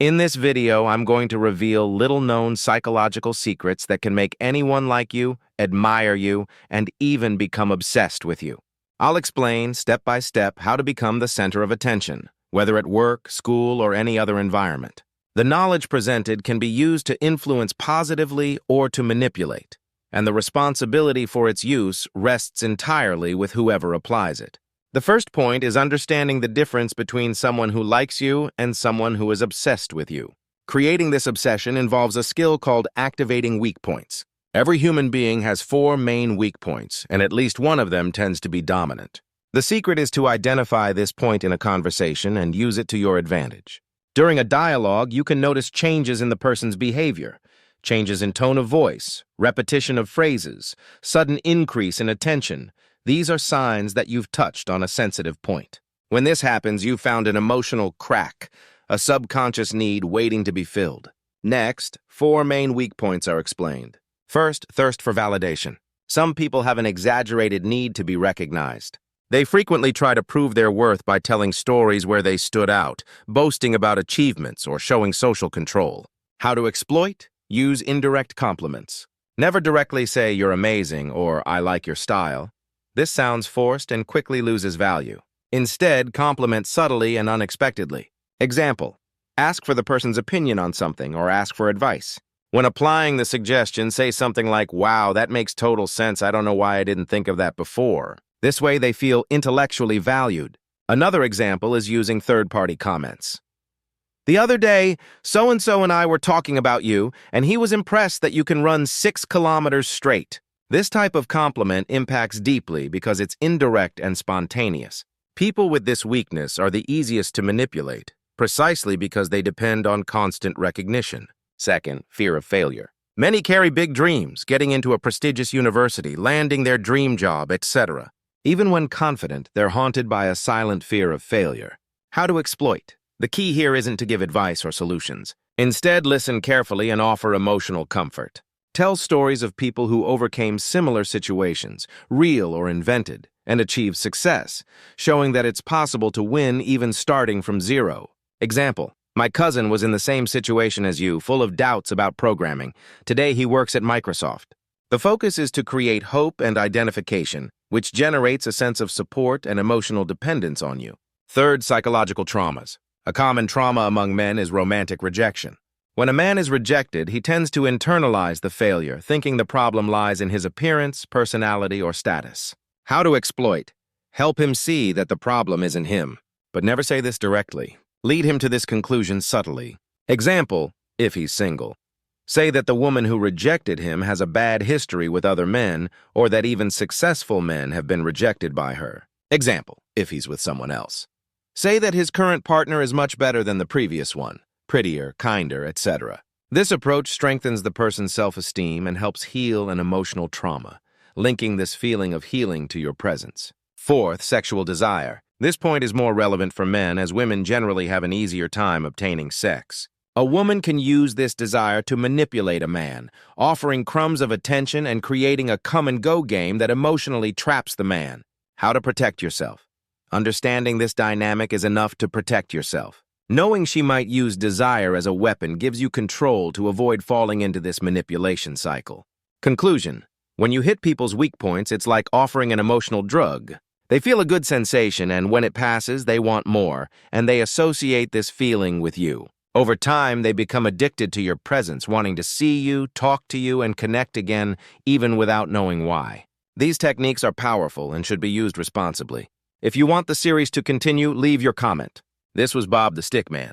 In this video, I'm going to reveal little-known psychological secrets that can make anyone like you, admire you, and even become obsessed with you. I'll explain, step by step, how to become the center of attention, whether at work, school, or any other environment. The knowledge presented can be used to influence positively or to manipulate, and the responsibility for its use rests entirely with whoever applies it. The first point is understanding the difference between someone who likes you and someone who is obsessed with you. Creating this obsession involves a skill called activating weak points. Every human being has 4 main weak points, and at least one of them tends to be dominant. The secret is to identify this point in a conversation and use it to your advantage. During a dialogue, you can notice changes in the person's behavior, changes in tone of voice, repetition of phrases, sudden increase in attention. These are signs that you've touched on a sensitive point. When this happens, you've found an emotional crack, a subconscious need waiting to be filled. Next, 4 main weak points are explained. First, thirst for validation. Some people have an exaggerated need to be recognized. They frequently try to prove their worth by telling stories where they stood out, boasting about achievements, or showing social control. How to exploit? Use indirect compliments. Never directly say you're amazing or I like your style. This sounds forced and quickly loses value. Instead, compliment subtly and unexpectedly. Example: ask for the person's opinion on something or ask for advice. When applying the suggestion, say something like, "Wow, that makes total sense. I don't know why I didn't think of that before." This way they feel intellectually valued. Another example is using third-party comments. "The other day, so-and-so and I were talking about you, and he was impressed that you can run 6 kilometers straight." This type of compliment impacts deeply because it's indirect and spontaneous. People with this weakness are the easiest to manipulate, precisely because they depend on constant recognition. Second, fear of failure. Many carry big dreams, getting into a prestigious university, landing their dream job, etc. Even when confident, they're haunted by a silent fear of failure. How to exploit? The key here isn't to give advice or solutions. Instead, listen carefully and offer emotional comfort. Tell stories of people who overcame similar situations, real or invented, and achieved success, showing that it's possible to win even starting from zero. Example: my cousin was in the same situation as you, full of doubts about programming. Today he works at Microsoft. The focus is to create hope and identification, which generates a sense of support and emotional dependence on you. Third, psychological traumas. A common trauma among men is romantic rejection. When a man is rejected, he tends to internalize the failure, thinking the problem lies in his appearance, personality, or status. How to exploit? Help him see that the problem isn't him, but never say this directly. Lead him to this conclusion subtly. Example: if he's single. Say that the woman who rejected him has a bad history with other men, or that even successful men have been rejected by her. Example: if he's with someone else. Say that his current partner is much better than the previous one, prettier, kinder, etc. This approach strengthens the person's self-esteem and helps heal an emotional trauma, linking this feeling of healing to your presence. Fourth, sexual desire. This point is more relevant for men, as women generally have an easier time obtaining sex. A woman can use this desire to manipulate a man, offering crumbs of attention and creating a come-and-go game that emotionally traps the man. How to protect yourself? Understanding this dynamic is enough to protect yourself. Knowing she might use desire as a weapon gives you control to avoid falling into this manipulation cycle. Conclusion: when you hit people's weak points, it's like offering an emotional drug. They feel a good sensation, and when it passes, they want more, and they associate this feeling with you. Over time, they become addicted to your presence, wanting to see you, talk to you, and connect again, even without knowing why. These techniques are powerful and should be used responsibly. If you want the series to continue, leave your comment. This was Bob the Stickman.